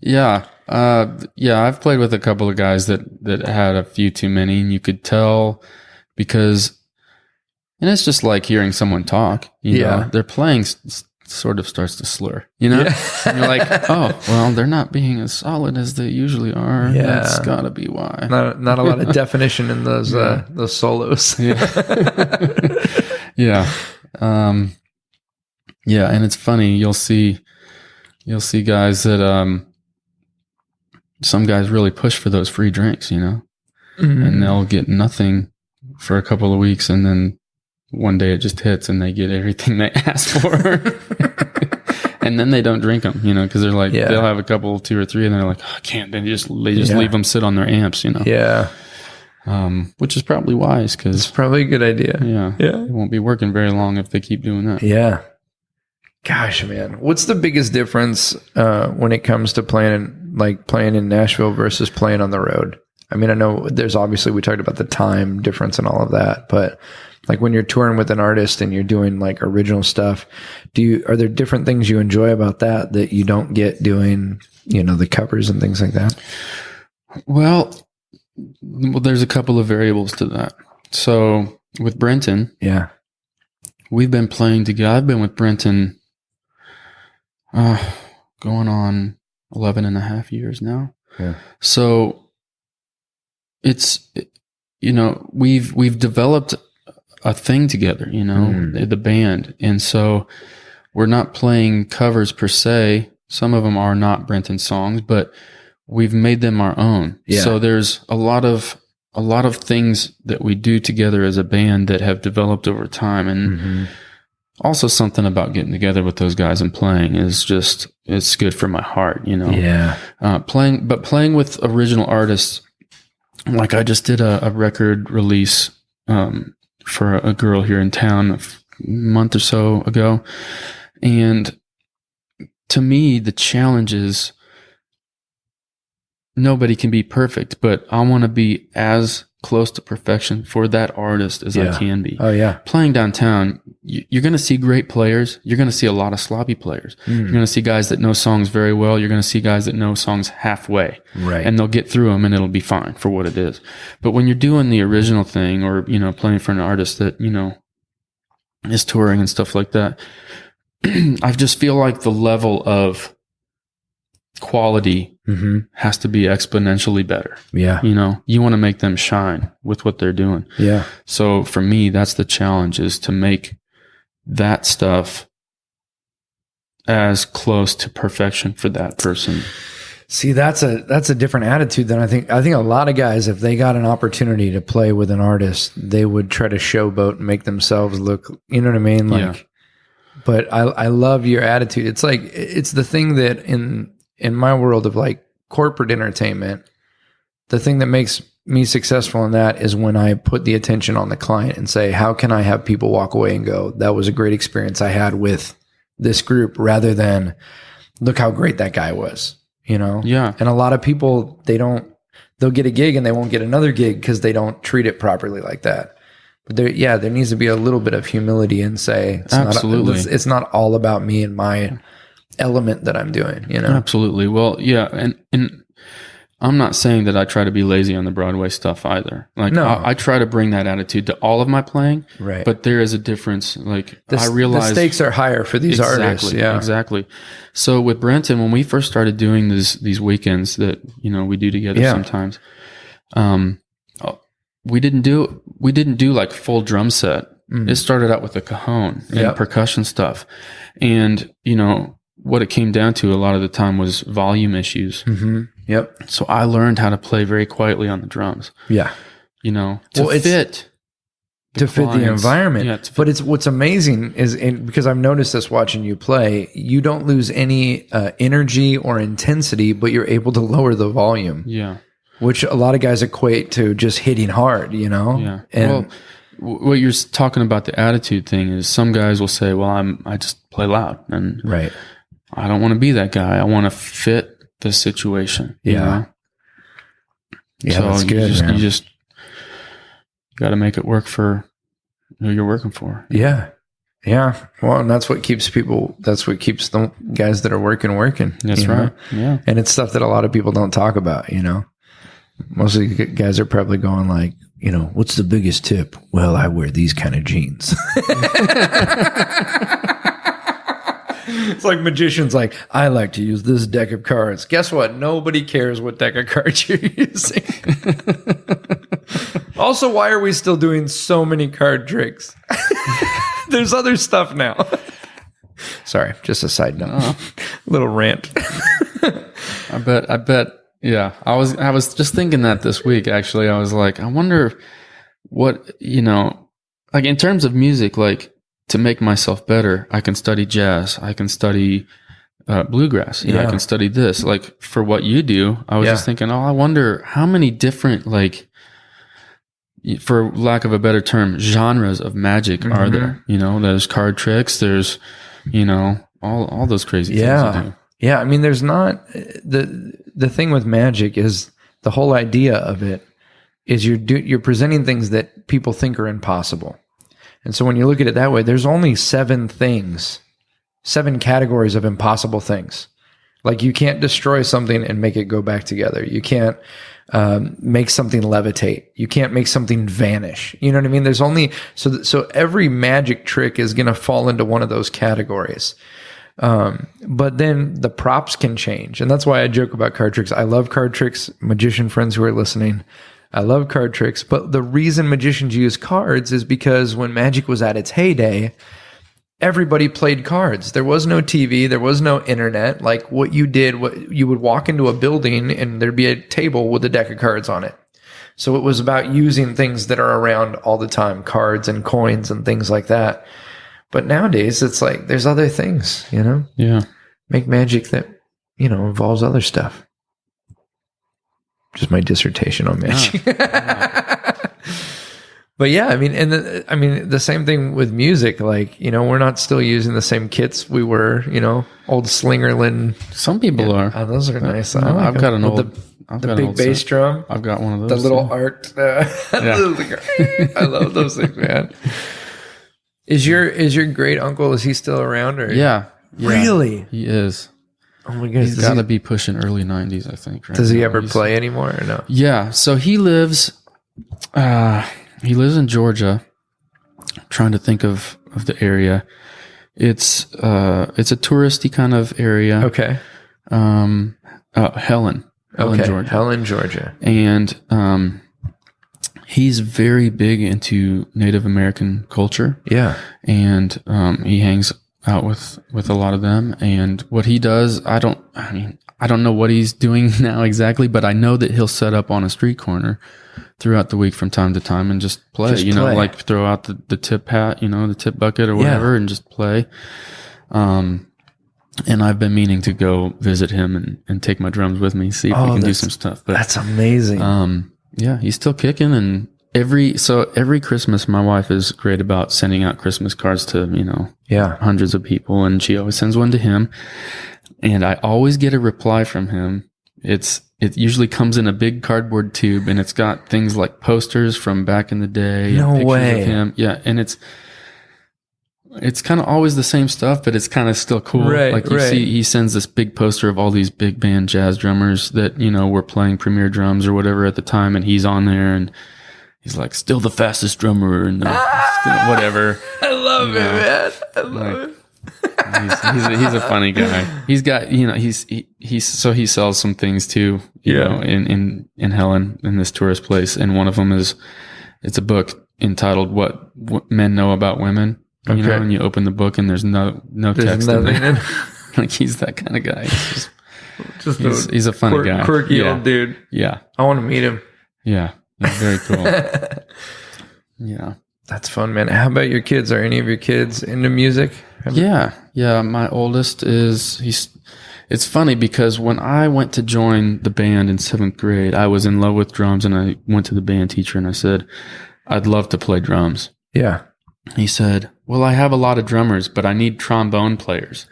Yeah. I've played with a couple of guys that had a few too many, and you could tell because, and it's just like hearing someone talk, you know, their playing sort of starts to slur, you know, and you're like, oh, well, they're not being as solid as they usually are. Yeah. That's gotta be why. Not a lot of definition in those solos. Yeah. Yeah. And it's funny. You'll see guys that, some guys really push for those free drinks, you know, and they'll get nothing for a couple of weeks. And then one day it just hits and they get everything they asked for. And then they don't drink them, you know, cause they're like, they'll have a couple, 2 or 3, and they're like, oh, I can't. They just leave them sit on their amps, you know? Yeah. Which is probably wise, cause it's probably a good idea. Yeah. Yeah. It won't be working very long if they keep doing that. Yeah. Gosh, man. What's the biggest difference, when it comes to playing in Nashville versus playing on the road? I mean, I know there's obviously, we talked about the time difference and all of that, but like when you're touring with an artist and you're doing like original stuff, are there different things you enjoy about that you don't get doing, you know, the covers and things like that? Well, there's a couple of variables to that. So with Brenton, we've been playing together. I've been with Brenton, going on 11 and a half years now. Yeah. So it's, you know, we've developed a thing together, you know, the band. And so we're not playing covers per se. Some of them are not Brenton songs, but we've made them our own. Yeah. So there's a lot of things that we do together as a band that have developed over time. And also something about getting together with those guys and playing is just, it's good for my heart, you know? Yeah. Playing with original artists. Like I just did a record release, for a girl here in town a month or so ago. And to me, the challenge is nobody can be perfect, but I want to be as close to perfection for that artist as I can be. Oh yeah. Playing downtown, you're going to see great players. You're going to see a lot of sloppy players. You're going to see guys that know songs very well. You're going to see guys that know songs halfway. Right. And they'll get through them and it'll be fine for what it is. But when you're doing the original thing or, playing for an artist that, is touring and stuff like that, I just feel like the level of quality has to be exponentially better. Yeah. You want to make them shine with what they're doing. Yeah. So for me, that's the challenge, is to make that stuff as close to perfection for that person. See, that's a different attitude than I think a lot of guys, if they got an opportunity to play with an artist, they would try to showboat and make themselves look, you know what I mean? Like, but I love your attitude. It's like, it's the thing that in my world of like corporate entertainment, the thing that makes me successful in that is when I put the attention on the client and say, how can I have people walk away and go, that was a great experience I had with this group, rather than look how great that guy was, Yeah. And a lot of people, they'll get a gig and they won't get another gig because they don't treat it properly like that. But there needs to be a little bit of humility and say, absolutely, it's not all about me and my element that I'm doing, Absolutely. Well, yeah. And I'm not saying that I try to be lazy on the Broadway stuff either. Like, no. I try to bring that attitude to all of my playing, right? But there is a difference. Like, I realize the stakes are higher for these artists. Yeah, exactly. So with Brenton, when we first started doing these weekends that, we do together sometimes, we didn't do like full drum set. It started out with a cajon and percussion stuff. And, what it came down to a lot of the time was volume issues. Yep. So I learned how to play very quietly on the drums. Yeah. To fit the environment. Yeah, but what's amazing is, because I've noticed this watching you play, you don't lose any energy or intensity, but you're able to lower the volume. Yeah. Which a lot of guys equate to just hitting hard, Yeah. And what you're talking about, the attitude thing, is some guys will say, well, I just play loud, and right. I don't want to be that guy. I want to fit the situation. Yeah. Yeah, so that's good. You just got to make it work for who you're working for. Yeah. Yeah. Well, and that's what keeps the guys that are working. That's right. Yeah. And it's stuff that a lot of people don't talk about, Most of the guys are probably going like, what's the biggest tip? Well, I wear these kind of jeans. It's like magicians, like, I like to use this deck of cards. Guess what? Nobody cares what deck of cards you're using. Also, why are we still doing so many card tricks? There's other stuff now. Sorry, just a side note. Little rant. I bet. Yeah, I was just thinking that this week, actually. I was like, I wonder what, like in terms of music, like, to make myself better, I can study jazz, I can study bluegrass, I can study this. Like, for what you do, I was just thinking, I wonder how many different, like, for lack of a better term, genres of magic are there? There's card tricks, there's, all those crazy things you do. Yeah, I mean, there's not the thing with magic is the whole idea of it is you're presenting things that people think are impossible. And so when you look at it that way, there's only 7 categories of impossible things. Like, you can't destroy something and make it go back together. You can't make something levitate. You can't make something vanish. You know what I mean? There's only, so every magic trick is going to fall into one of those categories. But then the props can change. And that's why I joke about card tricks. I love card tricks. Magician friends who are listening, I love card tricks. But the reason magicians use cards is because when magic was at its heyday, everybody played cards. There was no TV. There was no internet. Like, what you would walk into a building and there'd be a table with a deck of cards on it. So it was about using things that are around all the time, cards and coins and things like that. But nowadays, it's like there's other things, Yeah. Make magic that, involves other stuff. Just my dissertation on magic. But yeah, I mean, the same thing with music. Like, we're not still using the same kits we were, old Slingerland. Some people are. Oh, those are nice. I've got an old I've The got an big old bass set. drum. I've got one of those. The little too. arced. I love those things, man. Is your great uncle? Is he still around? Or Yeah. Really? He is. Oh my goodness. He's got to be pushing early 90s, I think. Right Does he now. ever play anymore or no? Yeah. So he lives in Georgia. I'm trying to think of the area. It's a touristy kind of area. Okay. Helen, Georgia. Helen, Georgia. And he's very big into Native American culture. Yeah. And he hangs out with a lot of them. And what he does, I don't know what he's doing now exactly, but I know that he'll set up on a street corner throughout the week from time to time and just play, like throw out the tip hat, the tip bucket or whatever, and just play. And I've been meaning to go visit him and take my drums with me, see if we can do some stuff. But that's amazing. Yeah, he's still kicking. And every Christmas, my wife is great about sending out Christmas cards to, hundreds of people. And she always sends one to him. And I always get a reply from him. It usually comes in a big cardboard tube, and it's got things like posters from back in the day. No and pictures way. of him. Yeah. And it's kind of always the same stuff, but it's kind of still cool. Right, like you see, he sends this big poster of all these big band jazz drummers that, were playing premier drums or whatever at the time. And he's on there and he's like, still the fastest drummer and whatever. I love it, man. I love it. He's a funny guy. He's got, so he sells some things too, in Helen, in this tourist place. And one of them it's a book entitled What Men Know About Women. Okay. And you open the book and there's no text in there. Like he's that kind of guy. He's a funny guy. Quirky old dude. Yeah. I want to meet him. Yeah. He's very cool. Yeah. That's fun, man. How about your kids? Are any of your kids into music? Yeah. My oldest it's funny because when I went to join the band in 7th grade, I was in love with drums and I went to the band teacher and I said, I'd love to play drums. Yeah. He said, well, I have a lot of drummers, but I need trombone players.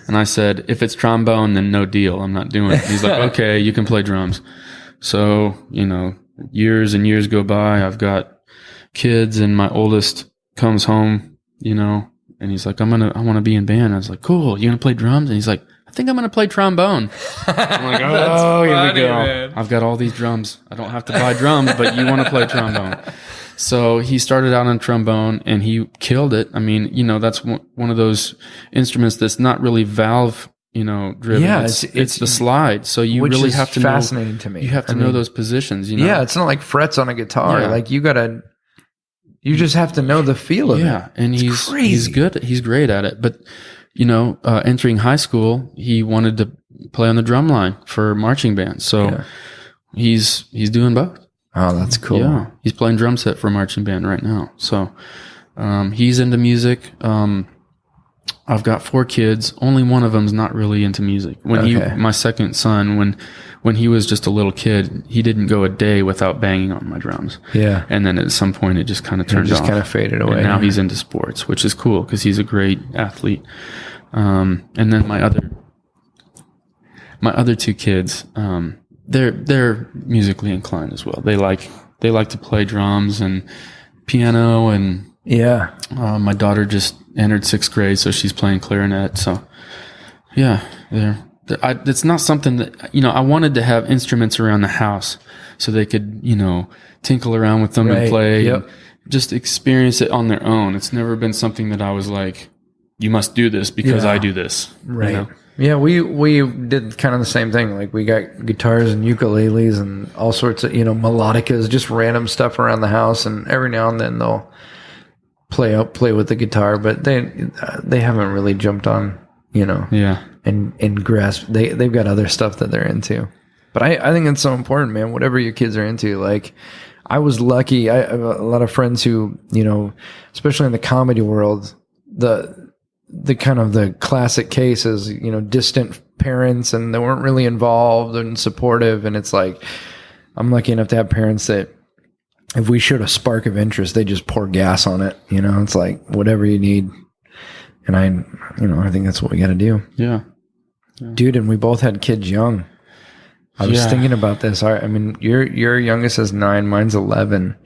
And I said, if it's trombone, then no deal. I'm not doing it. He's like, okay, you can play drums. So, years and years go by. I've got kids and my oldest comes home, and he's like, I want to be in band. I was like, cool. You going to play drums? And he's like, I think I'm going to play trombone. I'm like, oh, here we go. Man. I've got all these drums. I don't have to buy drums, but you want to play trombone. So he started out on trombone and he killed it. I mean, that's one of those instruments that's not really valve, driven. Yeah, it's the slide. So you really have to fascinating to me. You have to know those positions, Yeah, it's not like frets on a guitar. Yeah. Like you just have to know the feel of it. Yeah, and he's crazy. good. He's great at it. But entering high school, he wanted to play on the drum line for marching band. So he's doing both. Oh, that's cool. Yeah, he's playing drum set for marching band right now. So he's into music. I've got 4 kids. Only one of them's not really into music. My second son, when he was just a little kid, he didn't go a day without banging on my drums. Yeah. And then at some point, it just kind of turned off. Just kind of faded away. And now he's into sports, which is cool because he's a great athlete. And then my other 2 kids, they're musically inclined as well. They like to play drums and piano, and my daughter just entered 6th grade, so she's playing clarinet. So yeah, it's not something that I wanted to have instruments around the house so they could tinkle around with them and play and just experience it on their own. It's never been something that I was like, you must do this because I do this. Right. Yeah, we did kind of the same thing. Like we got guitars and ukuleles and all sorts of, melodicas, just random stuff around the house. And every now and then they'll play with the guitar, but they haven't really jumped on, and grasped. They've got other stuff that they're into. But I think it's so important, man. Whatever your kids are into, like I was lucky. I have a lot of friends who, especially in the comedy world, the kind of the classic case is, distant parents and they weren't really involved and supportive. And it's like, I'm lucky enough to have parents that if we showed a spark of interest, they just pour gas on it. It's like whatever you need. And I think that's what we got to do. Yeah. Dude. And we both had kids young. I was thinking about this. I mean, your youngest is 9, mine's 11.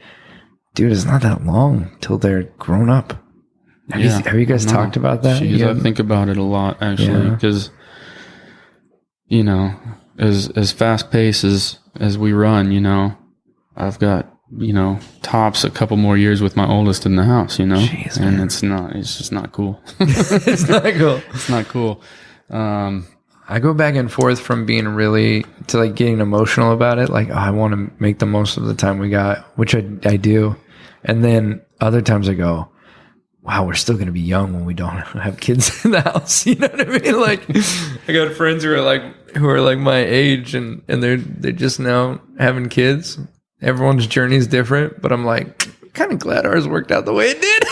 Dude, it's not that long till they're grown up. Have you guys talked about that? I think about it a lot, actually, because, you know, as fast paced as we run, you know, I've got, you know, tops a couple more years with my oldest in the house, you know. Jeez, and man. it's just not cool. It's not cool. It's not cool. I go back and forth from being really to like getting emotional about it. Like, oh, I want to make the most of the time we got, which I do. And then other times I go, wow, we're still going to be young when we don't have kids in the house. You know what I mean? Like, I got friends who are like my age and they're just now having kids. Everyone's journey is different, but I'm like, kind of glad ours worked out the way it did.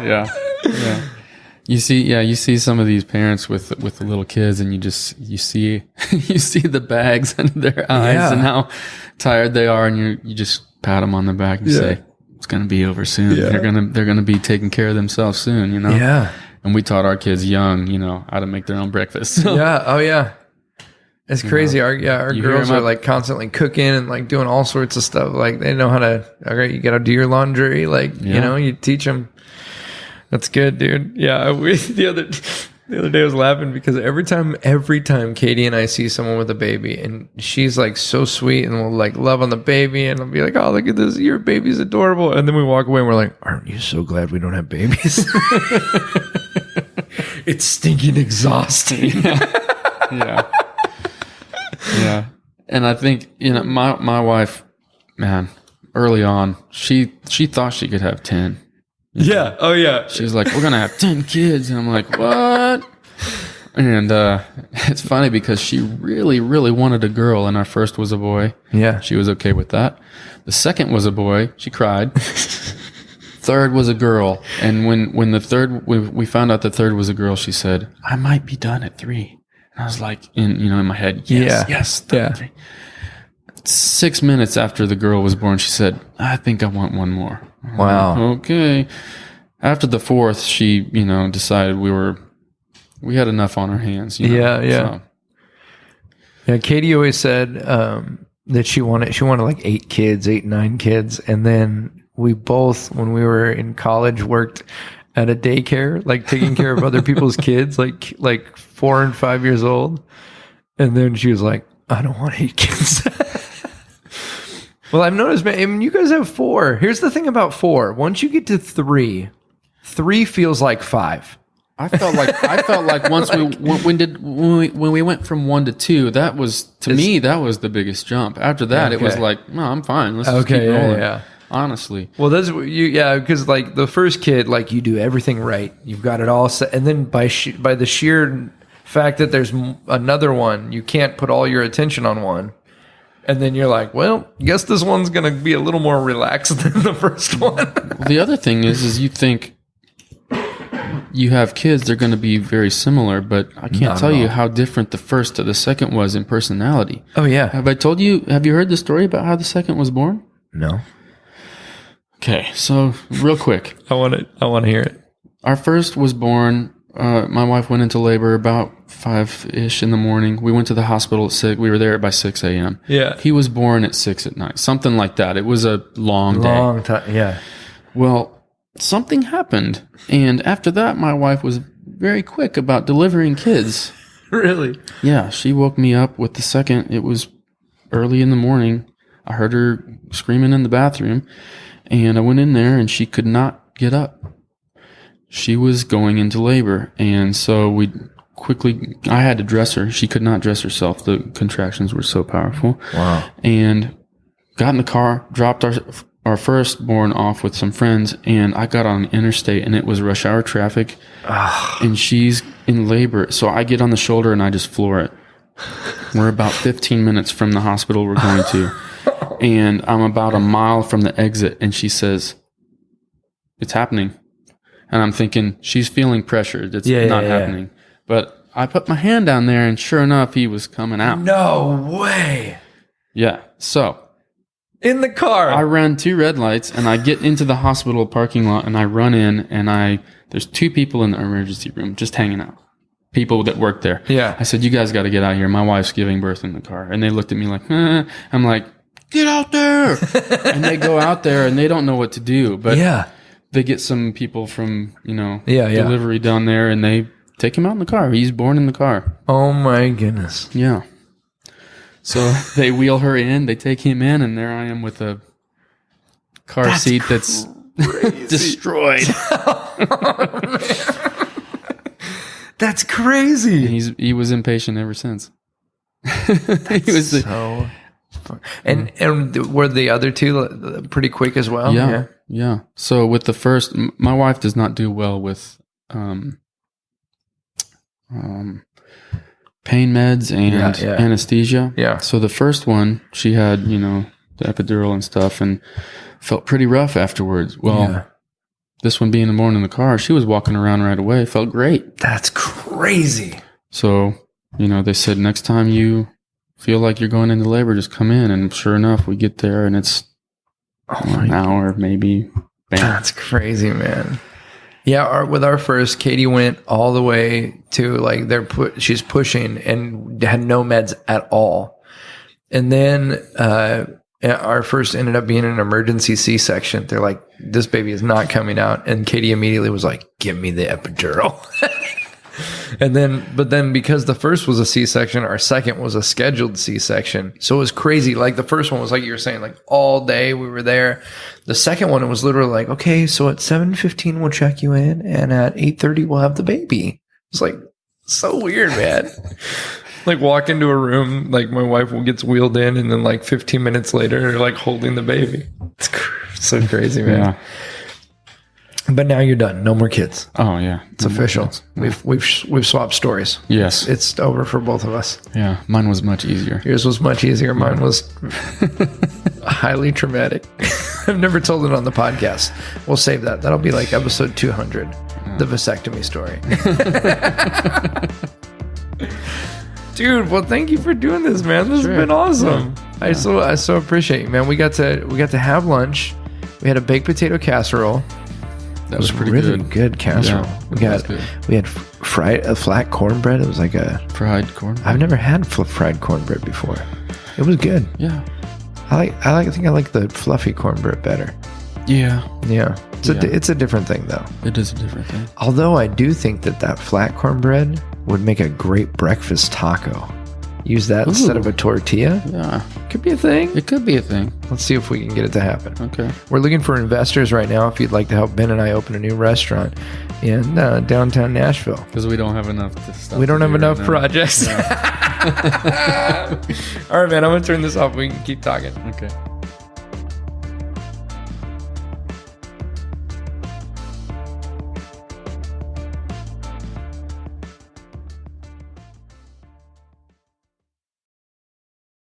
Yeah. You see some of these parents with the little kids, and you see the bags under their eyes and how tired they are, and you just pat them on the back and say, it's going to be over soon. Yeah. They're going to be taking care of themselves soon, you know? Yeah. And we taught our kids young, you know, how to make their own breakfast. So, yeah. Oh yeah. It's crazy. Our girls are like constantly cooking and like doing all sorts of stuff. Like they know how to, all right, you got to do your laundry. Like, you know, you teach them. That's good, dude. Yeah. The other day I was laughing because every time Katie and I see someone with a baby and she's like so sweet and will like love on the baby and I'll be like, oh, look at this. Your baby's adorable. And then we walk away and we're like, aren't you so glad we don't have babies? It's stinking exhausting. Yeah. And I think, you know, my wife, man, early on, she thought she could have 10. Yeah. Oh yeah. She was like, we're going to have 10 kids. And I'm like, what? And it's funny because she really, really wanted a girl, and our first was a boy. Yeah. She was okay with that. The second was a boy. She cried. Third was a girl. And when we found out the third was a girl, she said, I might be done at 3. And I was like, in my head, yes. 3. 6 minutes after the girl was born, she said, I think I want one more. Wow. Like, okay. After the fourth, she, you know, decided we had enough on our hands. You know? Yeah. So. Yeah. Katie always said that she wanted like 9 kids. And then we both, when we were in college, worked at a daycare, like taking care of other people's kids, like 4 and 5 years old. And then she was like, I don't want 8 kids. Well, I've noticed, man, I mean, you guys have 4. Here's the thing about 4. Once you get to 3 feels like 5. I felt like once when we went from 1 to 2, that was me that was the biggest jump. After that, it was like, no, I'm fine. Let's just keep rolling. Yeah. Honestly. Well, that's because like the first kid, like you do everything right. You've got it all set, and then by the sheer fact that there's another one, you can't put all your attention on one. And then you're like, well, guess this one's going to be a little more relaxed than the first one. The other thing is you think you have kids, they're going to be very similar, but I can't tell you how different the first to the second was in personality. Oh, yeah. Have you heard the story about how the second was born? No. Okay, so real quick. I want to hear it. Our first was born, my wife went into labor about 5-ish in the morning. We went to the hospital at 6. We were there by 6 a.m. Yeah. He was born at 6 at night. Something like that. It was a long day. Long time, yeah. Well, something happened. And after that, my wife was very quick about delivering kids. Really? Yeah. She woke me up with the second. It was early in the morning. I heard her screaming in the bathroom. And I went in there, and she could not get up. She was going into labor. And so I had to dress her. She could not dress herself. The contractions were so powerful. Wow. And got in the car, dropped our firstborn off with some friends, and I got on the interstate, and it was rush hour traffic. And she's in labor. So I get on the shoulder, and I just floor it. We're about 15 minutes from the hospital we're going to. And I'm about a mile from the exit, and she says, it's happening. And I'm thinking, she's feeling pressured. It's not happening. But I put my hand down there, and sure enough, he was coming out. No way. Yeah. So in the car, I ran 2 red lights, and I get into the hospital parking lot, and I run in, and there's 2 people in the emergency room just hanging out. people that work there. Yeah. I said, you guys got to get out here. My wife's giving birth in the car. And they looked at me like, I'm like, get out there. And they go out there and they don't know what to do. But they get some people from, delivery down there and they take him out in the car. He's born in the car. Oh my goodness. Yeah. So they wheel her in, they take him in, and there I am with a car seat that's destroyed. That's crazy. And he was impatient ever since. So fun. And were the other two pretty quick as well? Yeah. So with the first, my wife does not do well with pain meds and anesthesia. Yeah. So the first one, she had, the epidural and stuff and felt pretty rough afterwards. Well, this one being born in the car, she was walking around right away. Felt great. That's crazy. So, they said, next time you feel like you're going into labor, just come in. And sure enough, we get there and it's an hour, maybe. Bam. That's crazy, man. Yeah, with our first, Katie went all the way to she's pushing and had no meds at all. And then our first ended up being an emergency C-section. They're like, this baby is not coming out. And Katie immediately was like, give me the epidural. But then because the first was a C-section, our second was a scheduled C-section. So it was crazy. Like the first one was like you were saying, like all day we were there. The second one, it was literally like, okay, so at 7:15 we'll check you in, and at 8:30 we'll have the baby. It's like so weird, man. Like walk into a room, like my wife gets wheeled in, and then like 15 minutes later, they're like holding the baby. It's so crazy, man. Yeah. But now you're done. No more kids. Oh yeah, it's official. We've swapped stories. Yes, it's over for both of us. Yeah, mine was much easier. Yours was much easier. Mine was highly traumatic. I've never told it on the podcast. We'll save that. That'll be like episode 200, the vasectomy story. Dude, well, thank you for doing this, man. This has been awesome. Yeah. I so appreciate you, man. We got to have lunch. We had a baked potato casserole. That was pretty really good casserole. Yeah, we had flat cornbread. It was like a fried cornbread. I've never had fried cornbread before. It was good. Yeah, I think I like the fluffy cornbread better. Yeah. It's a different thing though. It is a different thing. Although I do think that flat cornbread would make a great breakfast taco. Use that instead of a tortilla. Yeah. Could be a thing. It could be a thing. Let's see if we can get it to happen. Okay. We're looking for investors right now if you'd like to help Ben and I open a new restaurant in downtown Nashville. Because we don't have enough stuff. We don't have enough projects. Yeah. All right, man. I'm going to turn this off. We can keep talking. Okay.